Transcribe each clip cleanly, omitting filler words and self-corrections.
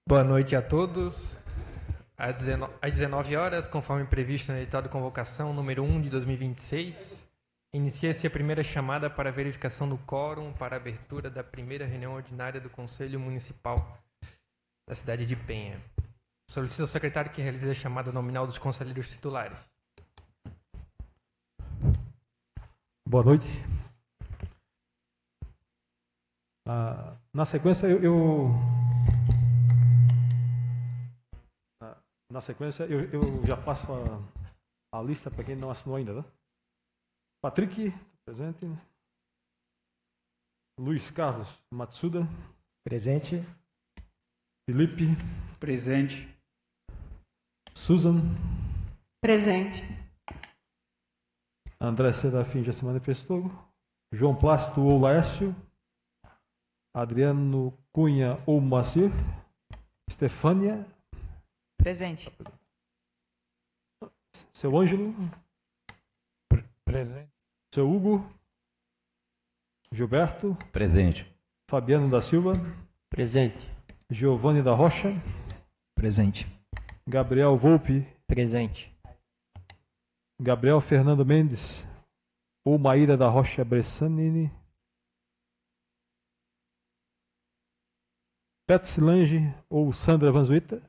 Boa noite a todos. Às 19 horas, conforme previsto no edital de convocação número 1 de 2026, inicia-se a primeira chamada para verificação do quórum para a abertura da primeira reunião ordinária do Conselho Municipal da cidade de Penha. Solicito ao secretário que realize a chamada nominal dos conselheiros titulares. Boa noite. Na sequência, eu já passo a lista para quem não assinou ainda, né? Patrick, presente. Luiz Carlos Matsuda. Presente. Felipe. Presente. Susan. Presente. André Serafim já se manifestou. João Plácido ou Laércio. Adriano Cunha ou Moacir. Estefânia. Presente. Seu Ângelo. Presente. Seu Hugo. Gilberto. Presente. Fabiano da Silva. Presente. Giovanni da Rocha. Presente. Gabriel Volpe. Presente. Gabriel Fernando Mendes ou Maíra da Rocha Bressanini. Patsy Lange ou Sandra Vanzuita.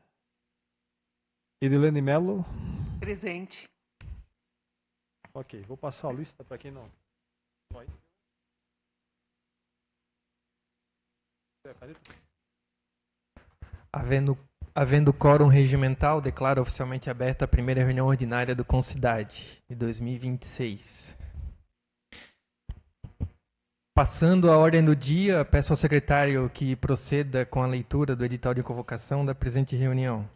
Edilene Melo. Presente. Ok, vou passar a lista para quem não. Vai. Havendo quórum regimental, declaro oficialmente aberta a primeira reunião ordinária do Concidade de 2026. Passando a ordem do dia, peço ao secretário que proceda com a leitura do edital de convocação da presente reunião.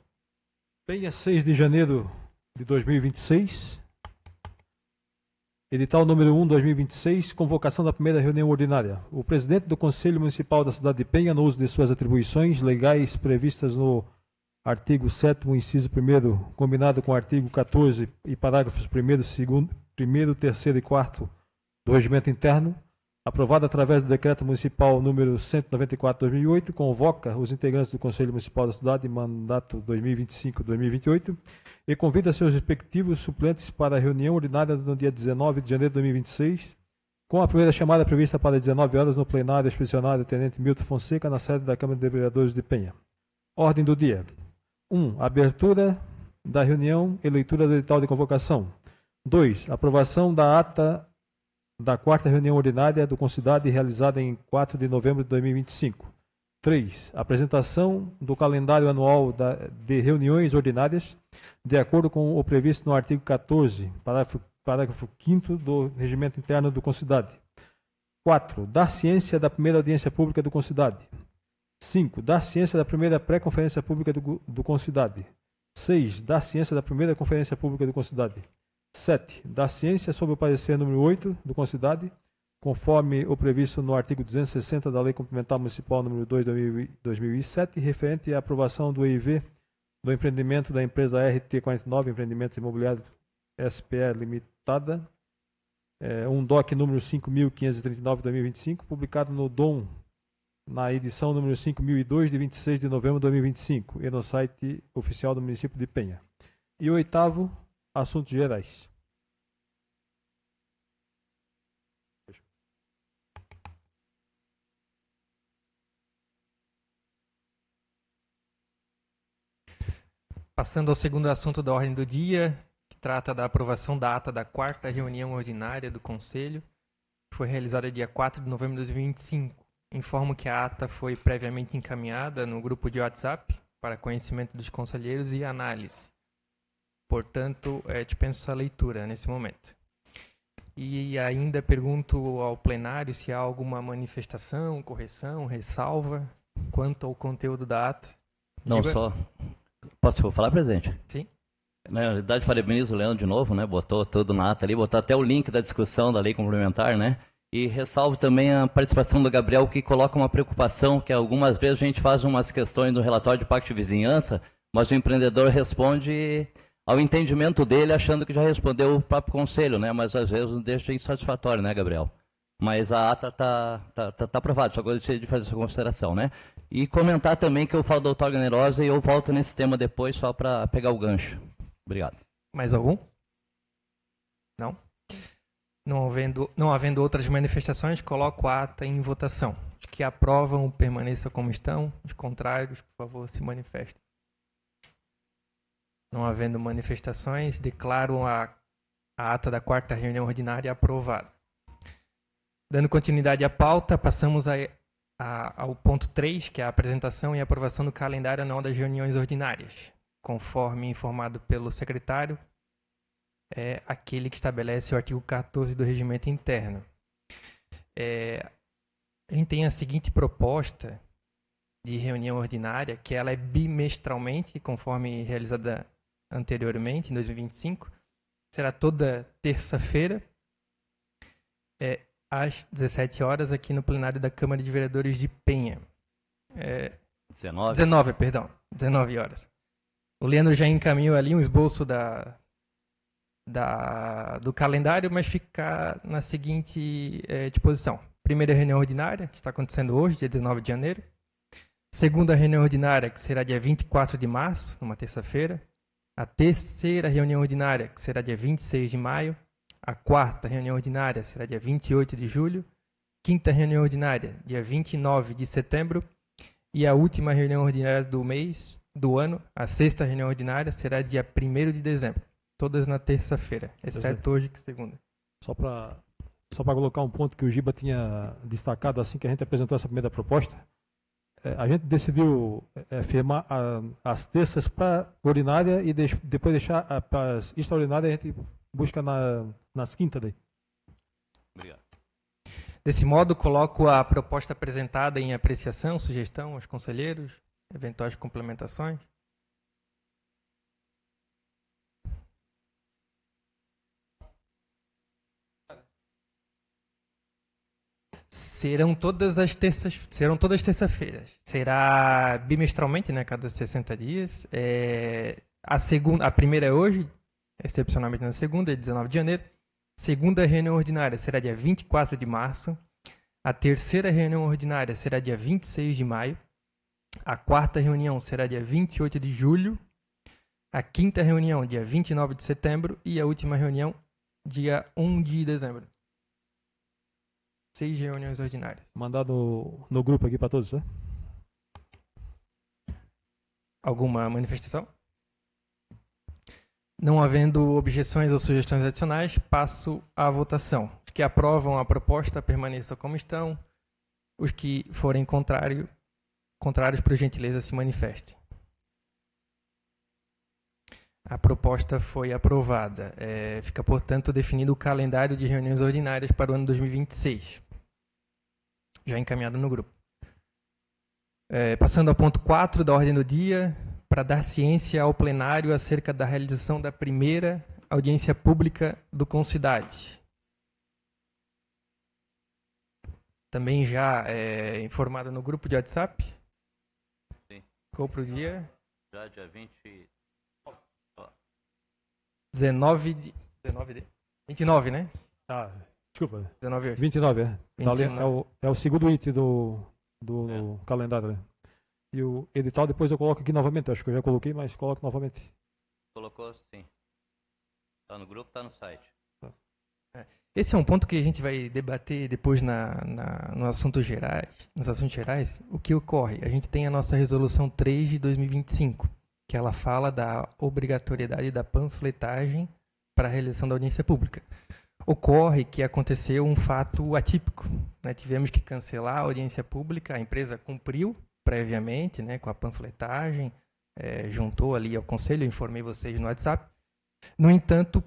Penha, 6 de janeiro de 2026. Edital número 1, 2026, convocação da primeira reunião ordinária. O presidente do Conselho Municipal da cidade de Penha, no uso de suas atribuições legais previstas no artigo 7º, inciso 1º, combinado com o artigo 14 e parágrafos 1º, 2º, 3º e 4º do Regimento Interno, aprovado através do Decreto Municipal número 194/2008, convoca os integrantes do Conselho Municipal da cidade, mandato 2025-2028, e convida seus respectivos suplentes para a reunião ordinária no dia 19 de janeiro de 2026, com a primeira chamada prevista para 19 horas no plenário expedicionário Tenente Milton Fonseca, na sede da Câmara de Vereadores de Penha. Ordem do dia. 1. Abertura da reunião e leitura do edital de convocação. 2. Aprovação da ata da quarta reunião ordinária do Concidade realizada em 4 de novembro de 2025. 3. Apresentação do calendário anual de reuniões ordinárias, de acordo com o previsto no artigo 14, parágrafo 5º do Regimento Interno do Concidade. 4. Dar ciência da primeira audiência pública do Concidade. 5. Dar ciência da primeira pré-conferência pública do Concidade. 6. Dar ciência da primeira conferência pública do Concidade. 7. Da ciência sobre o parecer número 8 do Concidade, conforme o previsto no artigo 260 da Lei Complementar Municipal número 2 de 2007, referente à aprovação do EIV do empreendimento da empresa RT49, Empreendimentos Imobiliários SPE Limitada, DOC número 5.539 de 2025, publicado no DOM, na edição número 5.002 de 26 de novembro de 2025, e no site oficial do município de Penha. E o 8º, assuntos gerais. Passando ao segundo assunto da ordem do dia, que trata da aprovação da ata da quarta reunião ordinária do Conselho, que foi realizada dia 4 de novembro de 2025. Informo que a ata foi previamente encaminhada no grupo de WhatsApp para conhecimento dos conselheiros e análise. Portanto, dispenso a leitura nesse momento. E ainda pergunto ao plenário se há alguma manifestação, correção, ressalva quanto ao conteúdo da ata. Não só... Posso falar, presidente? Sim. Na realidade, parabenizo o Leandro de novo, né? Botou tudo na ata ali, botou até o link da discussão da lei complementar, né? E ressalvo também a participação do Gabriel, que coloca uma preocupação, que algumas vezes a gente faz umas questões no relatório de pacto de vizinhança, mas o empreendedor responde ao entendimento dele, achando que já respondeu o próprio conselho, né? Mas às vezes não deixa insatisfatório, né, Gabriel? Mas a ata tá aprovada, só gostaria de fazer essa consideração, né? E comentar também que eu falo da outorga onerosa e eu volto nesse tema depois só para pegar o gancho. Obrigado. Mais algum? Não? Não havendo outras manifestações, coloco a ata em votação. Os que aprovam, permaneçam como estão. Os contrários, por favor, se manifestem. Não havendo manifestações, declaro a ata da 4ª reunião ordinária aprovada. Dando continuidade à pauta, passamos ao ponto 3, que é a apresentação e aprovação do calendário anual das reuniões ordinárias. Conforme informado pelo secretário, é aquele que estabelece o artigo 14 do Regimento Interno. A gente tem a seguinte proposta de reunião ordinária, que ela é bimestralmente, conforme realizada anteriormente, em 2025. Será toda terça-feira, às 17 horas, aqui no plenário da Câmara de Vereadores de Penha. 19 horas. O Leandro já encaminhou ali um esboço do calendário, mas fica na seguinte disposição. Primeira reunião ordinária, que está acontecendo hoje, dia 19 de janeiro. Segunda reunião ordinária, que será dia 24 de março, numa terça-feira. A terceira reunião ordinária, que será dia 26 de maio. A 4ª reunião ordinária será dia 28 de julho. 5ª reunião ordinária, dia 29 de setembro. E a última reunião ordinária do ano, a 6ª reunião ordinária, será dia 1º de dezembro. Todas na terça-feira, exceto hoje, que é segunda. Só para colocar um ponto que o Giba tinha destacado assim que a gente apresentou essa primeira proposta, a gente decidiu firmar as terças para ordinária e depois deixar para as extraordinárias a gente busca nas quintas daí. Obrigado. Desse modo, coloco a proposta apresentada em apreciação, sugestão aos conselheiros, eventuais complementações. Serão todas terça-feiras. Será bimestralmente, né, cada 60 dias. A primeira é hoje, excepcionalmente na segunda, é 19 de janeiro. Segunda reunião ordinária será dia 24 de março. A terceira reunião ordinária será dia 26 de maio. A 4ª reunião será dia 28 de julho. A 5ª reunião, dia 29 de setembro. E a última reunião, dia 1 de dezembro. 6 reuniões ordinárias. Mandado no grupo aqui para todos, né? Alguma manifestação? Não havendo objeções ou sugestões adicionais, passo à votação. Os que aprovam a proposta permaneçam como estão. Os que forem contrários, por gentileza, se manifestem. A proposta foi aprovada. Fica, portanto, definido o calendário de reuniões ordinárias para o ano 2026. Já encaminhado no grupo. Passando ao ponto 4 da ordem do dia, para dar ciência ao plenário acerca da realização da primeira audiência pública do Concidade. Também já informado no grupo de WhatsApp. Sim. Ficou para o dia? Já dia 20... 29, né? Ah, desculpa. 19 hoje. 29, é. 29. É o segundo item do calendário, né? E o edital depois eu coloco aqui novamente. Acho que eu já coloquei, mas coloco novamente. Colocou, sim. Está no grupo, está no site. Esse é um ponto que a gente vai debater depois nos assuntos gerais. O que ocorre? A gente tem a nossa resolução 3 de 2025, que ela fala da obrigatoriedade da panfletagem para a realização da audiência pública. Ocorre que aconteceu um fato atípico, né? Tivemos que cancelar a audiência pública, a empresa cumpriu previamente, né, com a panfletagem, juntou ali ao conselho, eu informei vocês no WhatsApp. No entanto,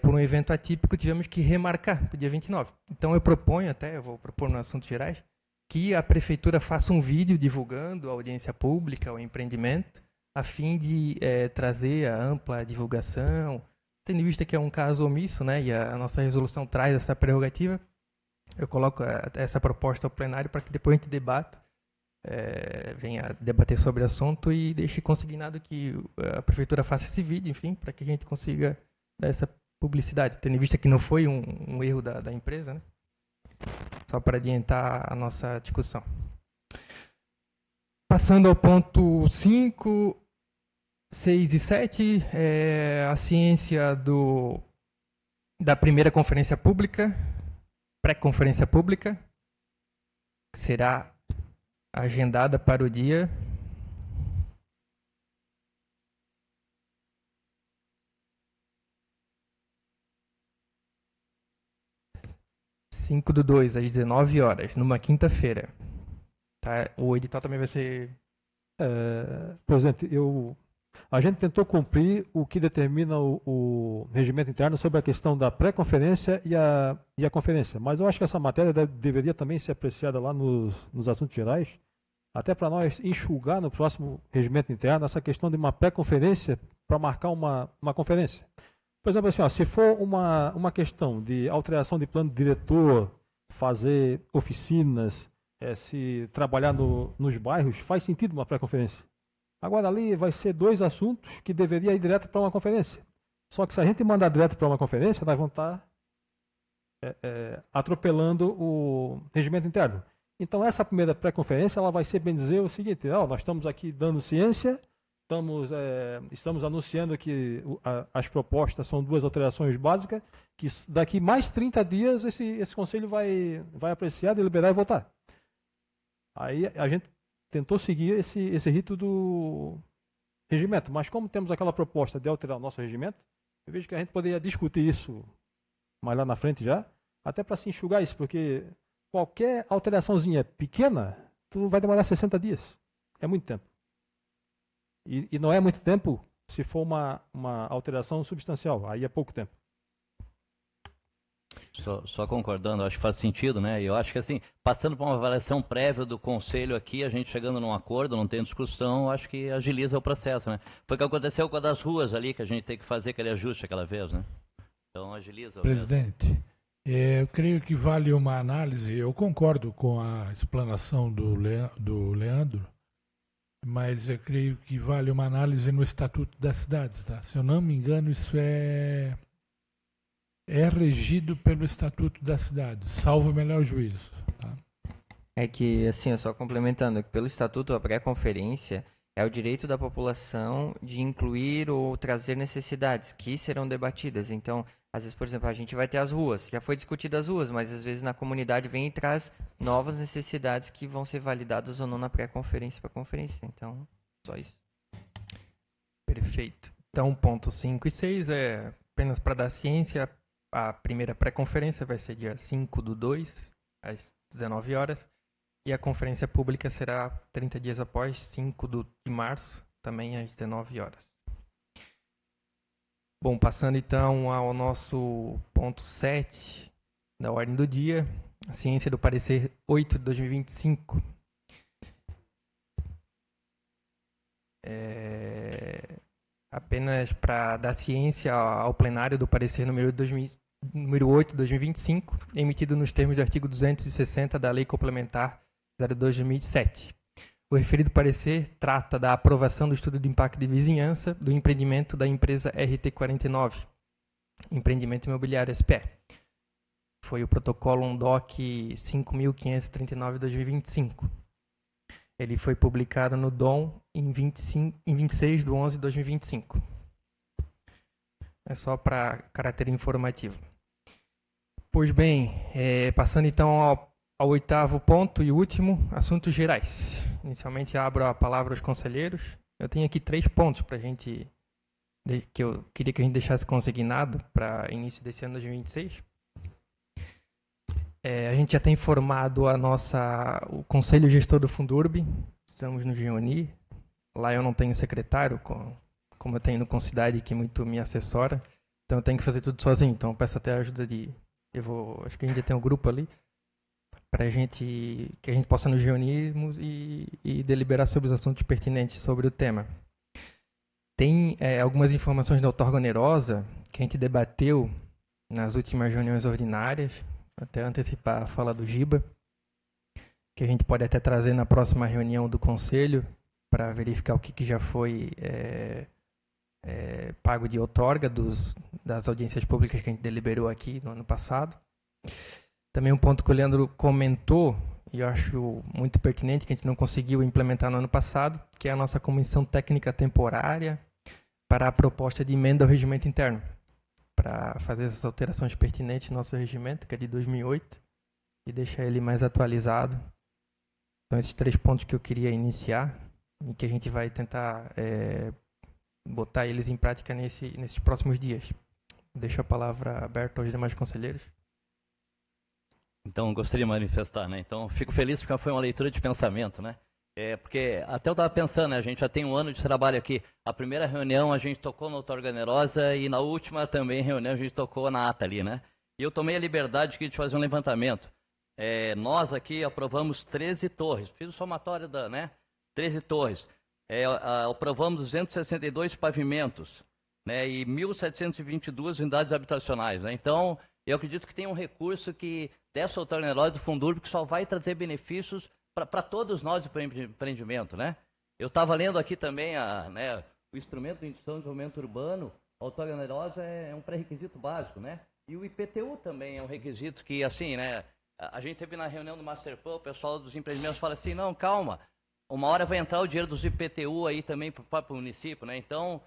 por um evento atípico, tivemos que remarcar para o dia 29. Então eu proponho, eu vou propor nos assuntos gerais, que a prefeitura faça um vídeo divulgando a audiência pública, o empreendimento, a fim de trazer a ampla divulgação, tendo em vista que é um caso omisso, né, e a nossa resolução traz essa prerrogativa. Eu coloco essa proposta ao plenário para que depois a gente debata, venha debater sobre o assunto e deixe consignado que a prefeitura faça esse vídeo, enfim, para que a gente consiga dar essa publicidade, tendo em vista que não foi um erro da empresa, né? só para adiantar a nossa discussão. Passando ao ponto 5, 6 e 7, a ciência da primeira conferência pública, pré-conferência pública, que será agendada para o dia 5/2, às 19 horas, numa quinta-feira. Tá? O edital também vai ser... Presidente, a gente tentou cumprir o que determina o regimento interno sobre a questão da pré-conferência e a conferência, mas eu acho que essa matéria deveria também ser apreciada lá nos assuntos gerais, até para nós enxugar no próximo regimento interno essa questão de uma pré-conferência para marcar uma conferência. Por exemplo, assim, se for uma questão de alteração de plano diretor, fazer oficinas, se trabalhar nos bairros, faz sentido uma pré-conferência. Agora ali vai ser 2 assuntos que deveria ir direto para uma conferência. Só que se a gente mandar direto para uma conferência, nós vamos estar atropelando o regimento interno. Então essa primeira pré-conferência ela vai ser, bem dizer, o seguinte: nós estamos aqui dando ciência, estamos anunciando que as propostas são 2 alterações básicas, que daqui mais 30 dias esse conselho vai apreciar, deliberar e votar. Aí a gente tentou seguir esse rito do regimento, mas como temos aquela proposta de alterar o nosso regimento, eu vejo que a gente poderia discutir isso mais lá na frente já, até para se enxugar isso, porque qualquer alteraçãozinha pequena, tu vai demorar 60 dias. É muito tempo. E não é muito tempo se for uma alteração substancial, aí é pouco tempo. Só concordando, acho que faz sentido, né? E eu acho que assim, passando por uma avaliação prévia do conselho aqui, a gente chegando num acordo, não tem discussão, acho que agiliza o processo, né? Foi o que aconteceu com a das ruas ali, que a gente tem que fazer aquele ajuste aquela vez, né? Então agiliza. Presidente, eu creio que vale uma análise, eu concordo com a explanação do Leandro, mas eu creio que vale uma análise no Estatuto das Cidades, tá? Se eu não me engano, isso é regido pelo Estatuto da Cidade, salvo o melhor juízo. Tá? É que, assim, só complementando, pelo Estatuto, a pré-conferência é o direito da população de incluir ou trazer necessidades que serão debatidas. Então, às vezes, por exemplo, a gente vai ter as ruas, já foi discutida as ruas, mas às vezes na comunidade vem e traz novas necessidades que vão ser validadas ou não na pré-conferência para a conferência. Então, só isso. Perfeito. Então, ponto 5 e 6 é apenas para dar ciência. A primeira pré-conferência vai ser dia 5/2, às 19 horas. E a conferência pública será 30 dias após, 5 de março, também às 19 horas. Bom, passando então ao nosso ponto 7 da ordem do dia, a ciência do parecer 8 de 2025. Apenas para dar ciência ao plenário do parecer número 8 de 2025, emitido nos termos do artigo 260 da Lei Complementar 02/2007. O referido parecer trata da aprovação do estudo de impacto de vizinhança do empreendimento da empresa RT49, Empreendimento Imobiliário SPE. Foi o protocolo UNDOC 5.539/2025. Ele foi publicado no DOM em 26/11/2025. É só para caráter informativo. Pois bem, passando então ao 8º ponto e último, assuntos gerais. Inicialmente abro a palavra aos conselheiros. Eu tenho aqui 3 pontos para a gente, que eu queria que a gente deixasse consignado para início desse ano 2026. A gente já tem formado o Conselho Gestor do Fundurb, estamos nos reunir. Lá eu não tenho secretário, como eu tenho no Concidade, que muito me assessora. Então eu tenho que fazer tudo sozinho, então eu peço até a ajuda acho que a gente já tem um grupo ali, que a gente possa nos reunirmos e deliberar sobre os assuntos pertinentes sobre o tema. Tem algumas informações da outorga onerosa que a gente debateu nas últimas reuniões ordinárias, até antecipar a fala do Giba, que a gente pode até trazer na próxima reunião do Conselho para verificar o que já foi pago de outorga das audiências públicas que a gente deliberou aqui no ano passado. Também um ponto que o Leandro comentou, e eu acho muito pertinente, que a gente não conseguiu implementar no ano passado, que é a nossa comissão técnica temporária para a proposta de emenda ao regimento interno, para fazer essas alterações pertinentes no nosso regimento, que é de 2008, e deixar ele mais atualizado. Então, esses 3 pontos que eu queria iniciar, e que a gente vai tentar botar eles em prática nesses próximos dias. Deixo a palavra aberta aos demais conselheiros. Então, gostaria de manifestar, né? Então, fico feliz porque foi uma leitura de pensamento, né? Porque até eu estava pensando, né? A gente já tem um ano de trabalho aqui. A primeira reunião a gente tocou no outorga onerosa e na última também reunião a gente tocou na ata ali, né? E eu tomei a liberdade aqui de fazer um levantamento. Nós aqui aprovamos 13 torres. Fiz o somatório da, né? 13 torres. Aprovamos 262 pavimentos, né? E 1.722 unidades habitacionais, né? Então, eu acredito que tem um recurso que dessa outorga onerosa do Fundurb que só vai trazer benefícios para todos nós de empreendimento, né? Eu estava lendo aqui também o instrumento de indução de desenvolvimento urbano, a outorga onerosa é um pré-requisito básico, né? E o IPTU também é um requisito que, assim, né? A gente teve na reunião do Masterplan, o pessoal dos empreendimentos fala assim, não, calma, uma hora vai entrar o dinheiro dos IPTU aí também para o próprio município, né? Então,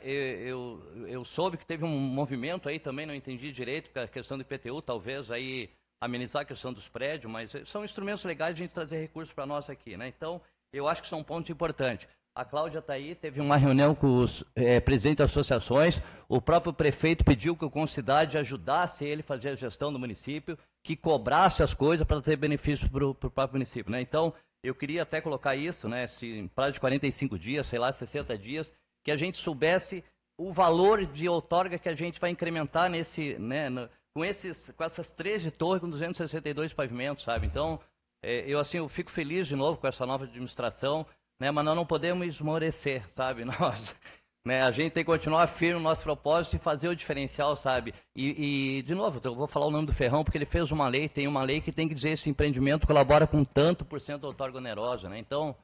eu soube que teve um movimento aí também, não entendi direito, porque a questão do IPTU talvez aí amenizar a questão dos prédios, mas são instrumentos legais de a gente trazer recursos para nós aqui, né? Então, eu acho que são pontos importantes. A Cláudia está aí, teve uma reunião com os presidentes das associações, o próprio prefeito pediu que o Concidade ajudasse ele a fazer a gestão do município, que cobrasse as coisas para trazer benefício para o próprio município, né? Então, eu queria até colocar isso, né? Se em prazo de 45 dias, sei lá, 60 dias, que a gente soubesse o valor de outorga que a gente vai incrementar nesse, né, com essas 13 torres com 262 pavimentos, sabe? Então, eu fico feliz de novo com essa nova administração, né? Mas nós não podemos esmorecer, sabe? Né? A gente tem que continuar firme no nosso propósito e fazer o diferencial, sabe? E de novo, eu vou falar o nome do Ferrão, porque ele fez uma lei, tem uma lei que tem que dizer esse empreendimento colabora com tanto por cento da outorga onerosa, né? Então,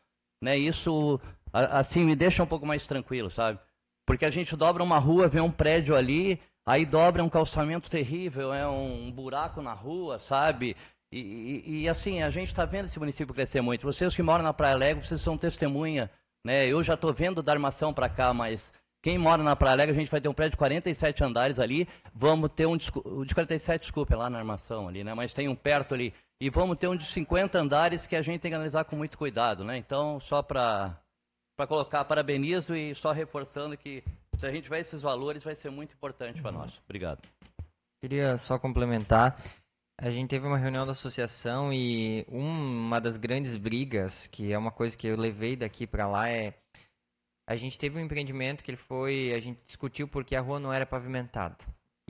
né, isso, assim, me deixa um pouco mais tranquilo, sabe? Porque a gente dobra uma rua, vê um prédio ali, aí dobra um calçamento terrível, é um buraco na rua, sabe? E assim, a gente está vendo esse município crescer muito. Vocês que moram na Praia Alegre, vocês são testemunha, né? Eu já estou vendo da Armação para cá, mas quem mora na Praia Alegre, a gente vai ter um prédio de 47 andares ali, vamos ter o de 47, desculpa, é lá na Armação ali, né? Mas tem um perto ali. E vamos ter um de 50 andares que a gente tem que analisar com muito cuidado, né? Então, só para colocar, parabenizo e só reforçando que se a gente tiver esses valores, vai ser muito importante para nós. Obrigado. Queria só complementar. A gente teve uma reunião da associação e uma das grandes brigas, que é uma coisa que eu levei daqui para lá, a gente teve um empreendimento que a gente discutiu porque a rua não era pavimentada.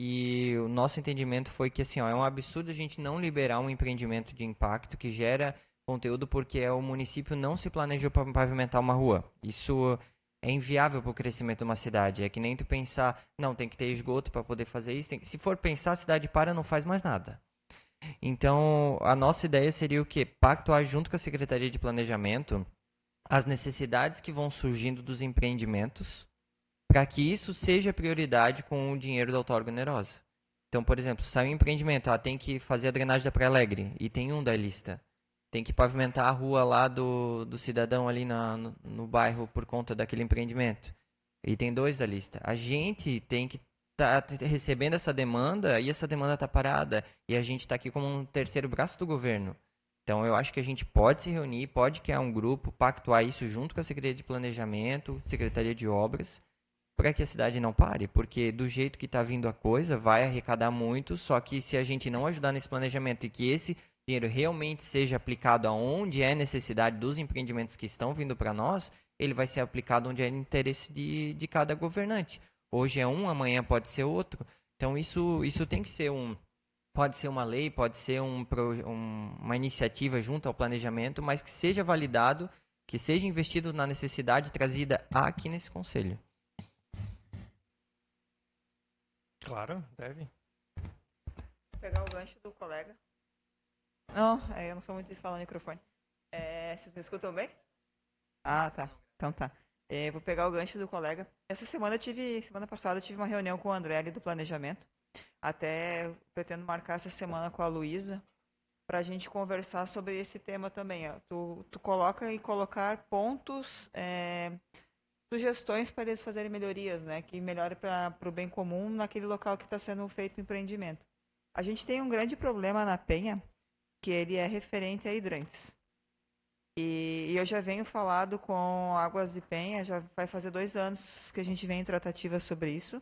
E o nosso entendimento foi que assim, é um absurdo a gente não liberar um empreendimento de impacto que gera conteúdo porque o município não se planejou para pavimentar uma rua. Isso é inviável para o crescimento de uma cidade. É que nem tu pensar, não, tem que ter esgoto para poder fazer isso. Se for pensar, a cidade não faz mais nada. Então, a nossa ideia seria o quê? Pactuar junto com a Secretaria de Planejamento as necessidades que vão surgindo dos empreendimentos para que isso seja prioridade com o dinheiro da outorga onerosa. Então, por exemplo, sai um empreendimento, tem que fazer a drenagem da Praia Alegre, e tem um da lista. Tem que pavimentar a rua lá do cidadão ali no bairro por conta daquele empreendimento. E tem 2 da lista. A gente tem que estar recebendo essa demanda e essa demanda está parada. E a gente está aqui como um terceiro braço do governo. Então eu acho que a gente pode se reunir, pode criar um grupo, pactuar isso junto com a Secretaria de Planejamento, Secretaria de Obras, para que a cidade não pare. Porque do jeito que está vindo a coisa, vai arrecadar muito, só que se a gente não ajudar nesse planejamento e que esse dinheiro realmente seja aplicado aonde é necessidade dos empreendimentos que estão vindo para nós, ele vai ser aplicado onde é interesse de cada governante. Hoje é um, amanhã pode ser outro. Então isso tem que ser pode ser uma lei, pode ser uma iniciativa junto ao planejamento, mas que seja validado, que seja investido na necessidade trazida aqui nesse conselho. Claro, deve. Vou pegar o gancho do colega. Não, eu não sou muito de falar no microfone. Vocês me escutam bem? Ah, tá. Então tá. Vou pegar o gancho do colega. Semana passada eu tive uma reunião com o André ali do planejamento. Até pretendo marcar essa semana com a Luísa para a gente conversar sobre esse tema também. Ó. Tu coloca e colocar pontos, sugestões para eles fazerem melhorias, né? Que melhore para o bem comum naquele local que está sendo feito o empreendimento. A gente tem um grande problema na Penha, que ele é referente a hidrantes. E eu já venho falado com Águas de Penha, já vai fazer 2 anos que a gente vem em tratativa sobre isso.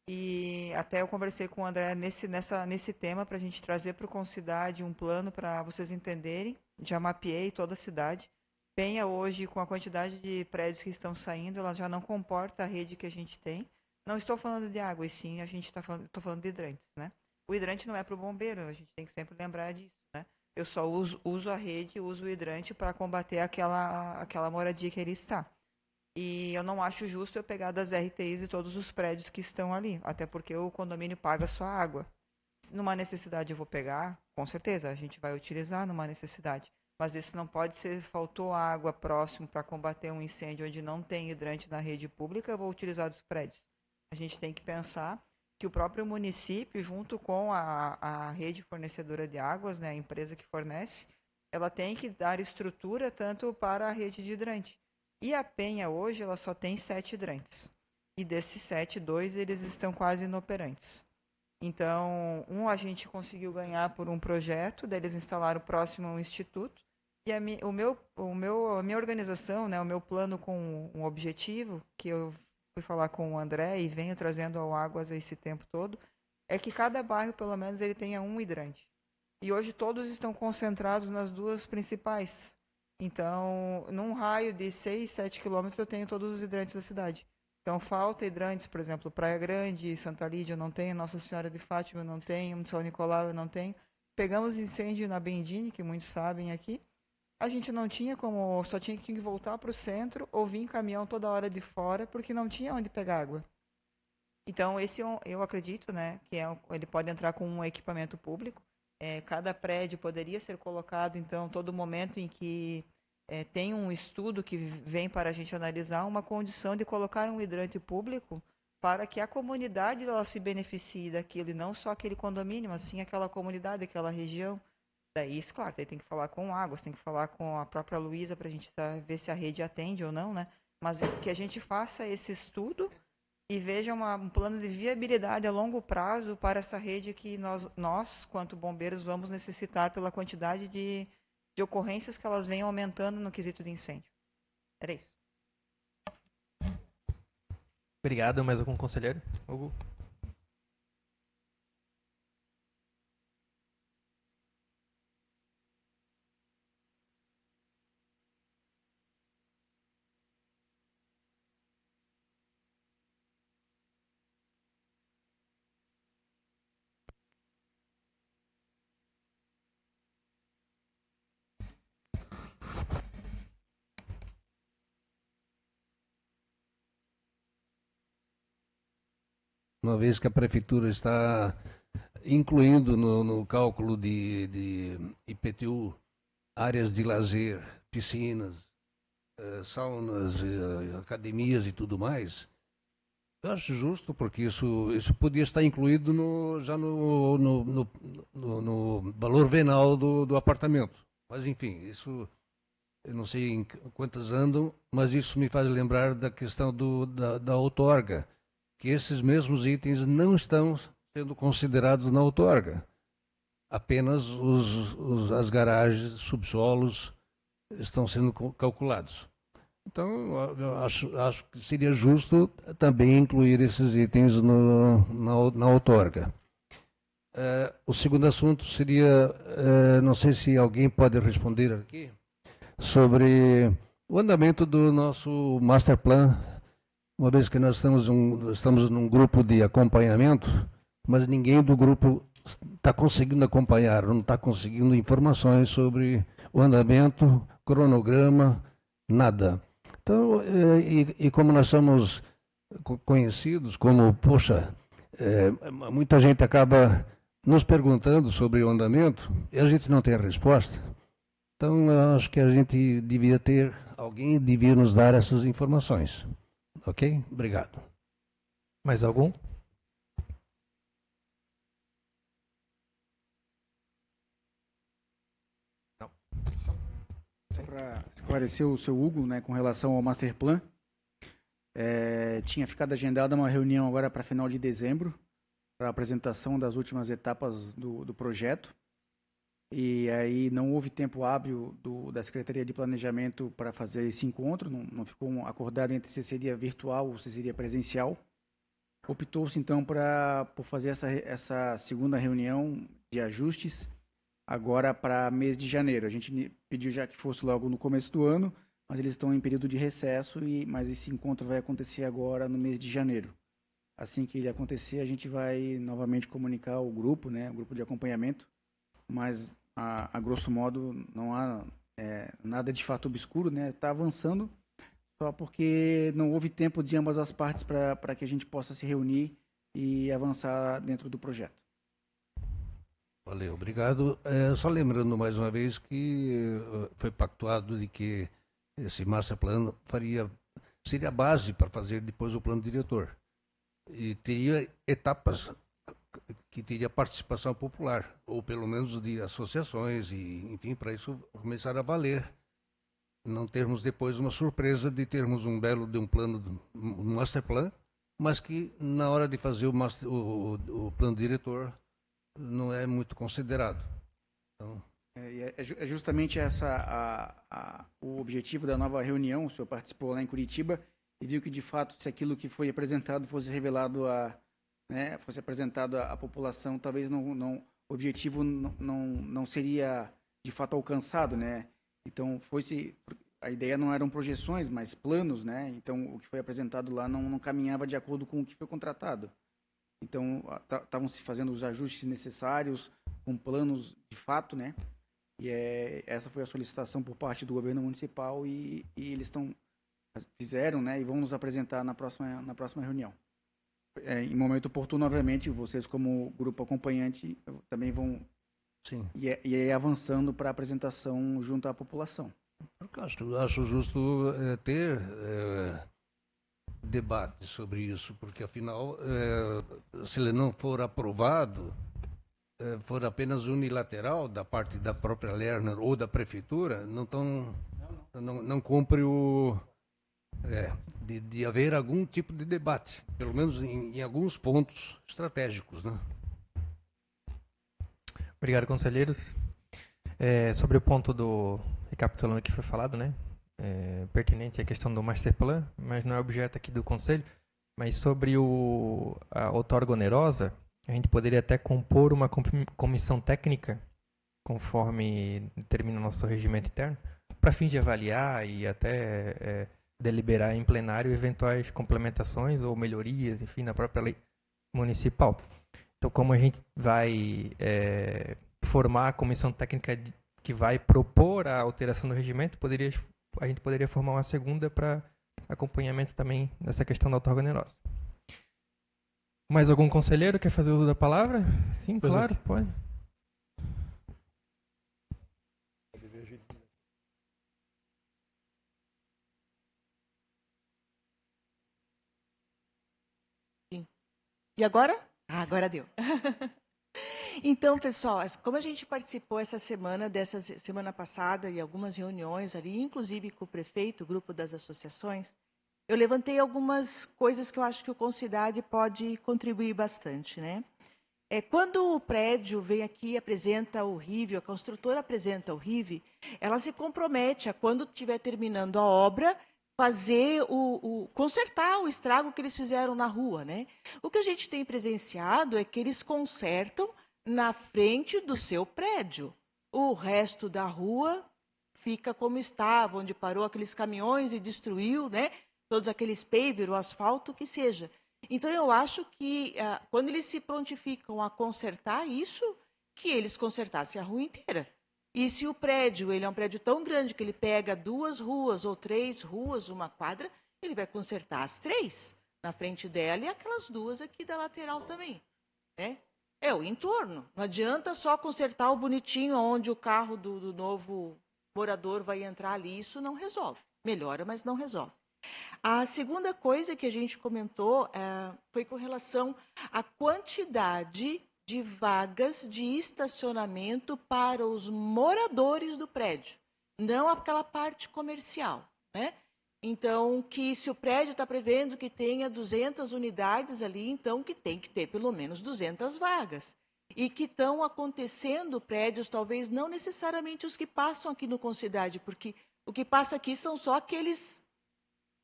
E até eu conversei com o André nesse tema para a gente trazer para o Concidade um plano para vocês entenderem. Já mapeei toda a cidade. Penha hoje, com a quantidade de prédios que estão saindo, ela já não comporta a rede que a gente tem. Não estou falando de água, e sim estou falando de hidrantes, né? O hidrante não é para o bombeiro, a gente tem que sempre lembrar disso, né? Eu só uso a rede, uso o hidrante para combater aquela moradia que ele está. E eu não acho justo eu pegar das RTIs e todos os prédios que estão ali, até porque o condomínio paga só a água. Numa necessidade eu vou pegar, com certeza, a gente vai utilizar numa necessidade. Mas isso não pode ser, faltou água próximo para combater um incêndio onde não tem hidrante na rede pública, eu vou utilizar dos prédios. A gente tem que pensar que o próprio município, junto com a rede fornecedora de águas, né, a empresa que fornece, ela tem que dar estrutura tanto para a rede de hidrante. E a Penha hoje, ela só tem 7 hidrantes. E desses 7, 2 eles estão quase inoperantes. Então, a gente conseguiu ganhar por um projeto, daí eles instalaram próximo ao instituto. E a minha organização, né, o meu plano com um objetivo, que eu fui falar com o André e venho trazendo ao Águas esse tempo todo, é que cada bairro, pelo menos, ele tenha um hidrante. E hoje todos estão concentrados nas 2 principais. Então, num raio de 6, 7 quilômetros, eu tenho todos os hidrantes da cidade. Então, falta hidrantes, por exemplo, Praia Grande, Santa Lídia eu não tenho, Nossa Senhora de Fátima eu não tenho, São Nicolau eu não tenho. Pegamos incêndio na Bendine, que muitos sabem aqui. A gente não tinha como, só tinha que voltar para o centro ou vir em caminhão toda hora de fora, porque não tinha onde pegar água. Então, esse eu acredito, né, que ele pode entrar com um equipamento público. Cada prédio poderia ser colocado, então, todo momento em que tem um estudo que vem para a gente analisar uma condição de colocar um hidrante público para que a comunidade ela se beneficie daquilo, e não só aquele condomínio, mas sim aquela comunidade, aquela região. Daí, isso, claro, daí tem que falar com Águas, tem que falar com a própria Luísa para a gente ver se a rede atende ou não, né? Mas que a gente faça esse estudo e veja um plano de viabilidade a longo prazo para essa rede que nós quanto bombeiros, vamos necessitar pela quantidade de ocorrências que elas venham aumentando no quesito de incêndio. Era isso. Obrigado. Mais algum conselheiro? Hugo? Uma vez que a prefeitura está incluindo no cálculo de IPTU áreas de lazer, piscinas, saunas, academias e tudo mais, eu acho justo, porque isso podia estar incluído já no valor venal do apartamento. Mas, enfim, isso eu não sei em quantas andam, mas isso me faz lembrar da questão da outorga, que esses mesmos itens não estão sendo considerados na outorga. Apenas as garagens, subsolos estão sendo calculados. Então, eu acho que seria justo também incluir esses itens na outorga. O segundo assunto seria, não sei se alguém pode responder aqui, sobre o andamento do nosso master plan, uma vez que nós estamos num grupo de acompanhamento, mas ninguém do grupo está conseguindo acompanhar, não está conseguindo informações sobre o andamento, cronograma, nada. Então, e como nós somos conhecidos como, poxa, muita gente acaba nos perguntando sobre o andamento e a gente não tem a resposta. Então, eu acho que a gente alguém devia nos dar essas informações. Ok? Obrigado. Mais algum? para esclarecer o seu Hugo, né, com relação ao Master Plan. Tinha ficado agendada uma reunião agora para final de dezembro, para a apresentação das últimas etapas do projeto. E aí não houve tempo hábil da Secretaria de Planejamento para fazer esse encontro, não ficou acordado entre se seria virtual ou se seria presencial. Optou-se então por fazer essa segunda reunião de ajustes agora para mês de janeiro. A gente pediu já que fosse logo no começo do ano, mas eles estão em período de recesso, mas esse encontro vai acontecer agora no mês de janeiro. Assim que ele acontecer, a gente vai novamente comunicar o grupo, né, o grupo de acompanhamento, mas a grosso modo não há nada de fato obscuro, né? Está avançando, só porque não houve tempo de ambas as partes para que a gente possa se reunir e avançar dentro do projeto. Valeu, obrigado. Só lembrando mais uma vez que foi pactuado de que esse master plan seria a base para fazer depois o plano diretor. E teria etapas que teria participação popular, ou pelo menos de associações, e enfim, para isso começar a valer. Não termos depois uma surpresa de termos um plano, um master plan, mas que na hora de fazer o plano diretor não é muito considerado. Então... É justamente o objetivo da nova reunião. O senhor participou lá em Curitiba e viu que, de fato, se aquilo que foi apresentado fosse revelado fosse apresentado à população, talvez o objetivo não seria, de fato, alcançado, né? Então, a ideia não eram projeções, mas planos, né? Então, o que foi apresentado lá não caminhava de acordo com o que foi contratado. Então, estavam se fazendo os ajustes necessários, com planos de fato, né? E essa foi a solicitação por parte do governo municipal e eles fizeram, né? E vão nos apresentar na próxima reunião. Em momento oportuno, obviamente, vocês como grupo acompanhante também vão ir avançando para a apresentação junto à população. Eu acho justo ter debate sobre isso, porque afinal, se ele não for aprovado, for apenas unilateral da parte da própria Lerner ou da prefeitura, não cumpre de haver algum tipo de debate, pelo menos em alguns pontos estratégicos, né? Obrigado, conselheiros. Sobre o ponto recapitulando o que foi falado, né? Pertinente à questão do master plan, mas não é objeto aqui do conselho, mas sobre a outorga onerosa, a gente poderia até compor uma comissão técnica, conforme determina o nosso regimento interno, para fim de avaliar e até deliberar em plenário eventuais complementações ou melhorias, enfim, na própria lei municipal. Então, como a gente vai formar a comissão técnica que vai propor a alteração do regimento, a gente poderia formar uma segunda para acompanhamento também nessa questão da outorga onerosa. Mais algum conselheiro quer fazer uso da palavra? Sim, claro, pode. E agora? Agora deu. Então, pessoal, como a gente participou dessa semana passada, e algumas reuniões ali, inclusive com o prefeito, o grupo das associações, eu levantei algumas coisas que eu acho que o Concidade pode contribuir bastante, né? Quando o prédio vem aqui e apresenta o RIV, a construtora apresenta o RIV, ela se compromete a, quando estiver terminando a obra, consertar o estrago que eles fizeram na rua, né? O que a gente tem presenciado é que eles consertam na frente do seu prédio. O resto da rua fica como estava, onde parou aqueles caminhões e destruiu, né? Todos aqueles pavers, o asfalto, que seja. Então, eu acho que, quando eles se prontificam a consertar isso, que eles consertassem a rua inteira. E se o prédio ele é um prédio tão grande que ele pega 2 ruas ou 3 ruas, uma quadra, ele vai consertar as 3 na frente dela e aquelas 2 aqui da lateral também. Né? É o entorno. Não adianta só consertar o bonitinho onde o carro do novo morador vai entrar ali. Isso não resolve. Melhora, mas não resolve. A segunda coisa que a gente comentou foi com relação à quantidade de vagas de estacionamento para os moradores do prédio. não aquela parte comercial, né? Então, que se o prédio está prevendo que tenha 200 unidades ali, então que tem que ter pelo menos 200 vagas. E que estão acontecendo prédios, talvez não necessariamente os que passam aqui no Concidade, porque o que passa aqui são só aqueles,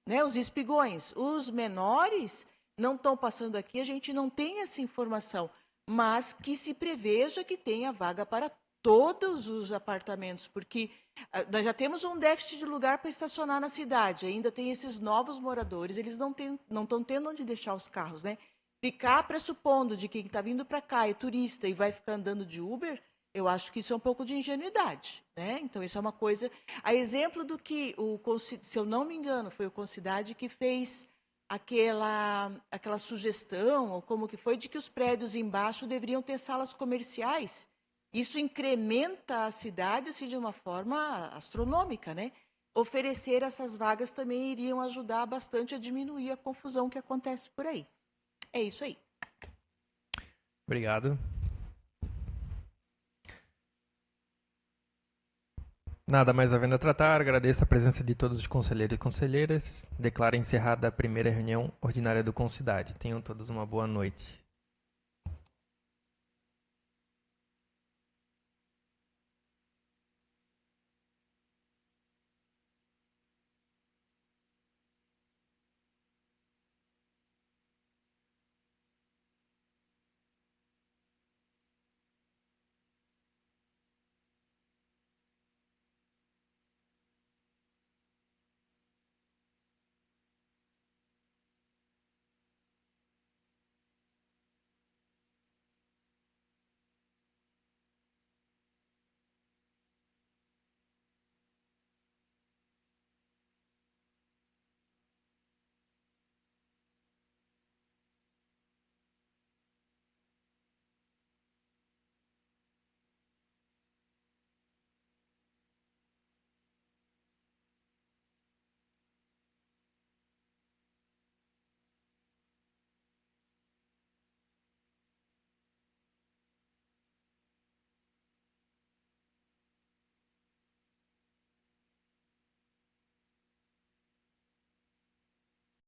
né, os espigões. Os menores não estão passando aqui, a gente não tem essa informação, mas que se preveja que tenha vaga para todos os apartamentos, porque nós já temos um déficit de lugar para estacionar na cidade, ainda tem esses novos moradores, eles não estão tendo onde deixar os carros, né? Ficar pressupondo de que quem está vindo para cá é turista e vai ficar andando de Uber, eu acho que isso é um pouco de ingenuidade, né? Então, isso é uma coisa... A exemplo do que, se eu não me engano, foi o Concidade que fez aquela sugestão, ou como que foi, de que os prédios embaixo deveriam ter salas comerciais. Isso incrementa a cidade assim, de uma forma astronômica, né? Oferecer essas vagas também iriam ajudar bastante a diminuir a confusão que acontece por aí. É isso aí. Obrigado. Nada mais havendo a tratar, agradeço a presença de todos os conselheiros e conselheiras. Declaro encerrada a primeira reunião ordinária do Concidade. Tenham todos uma boa noite.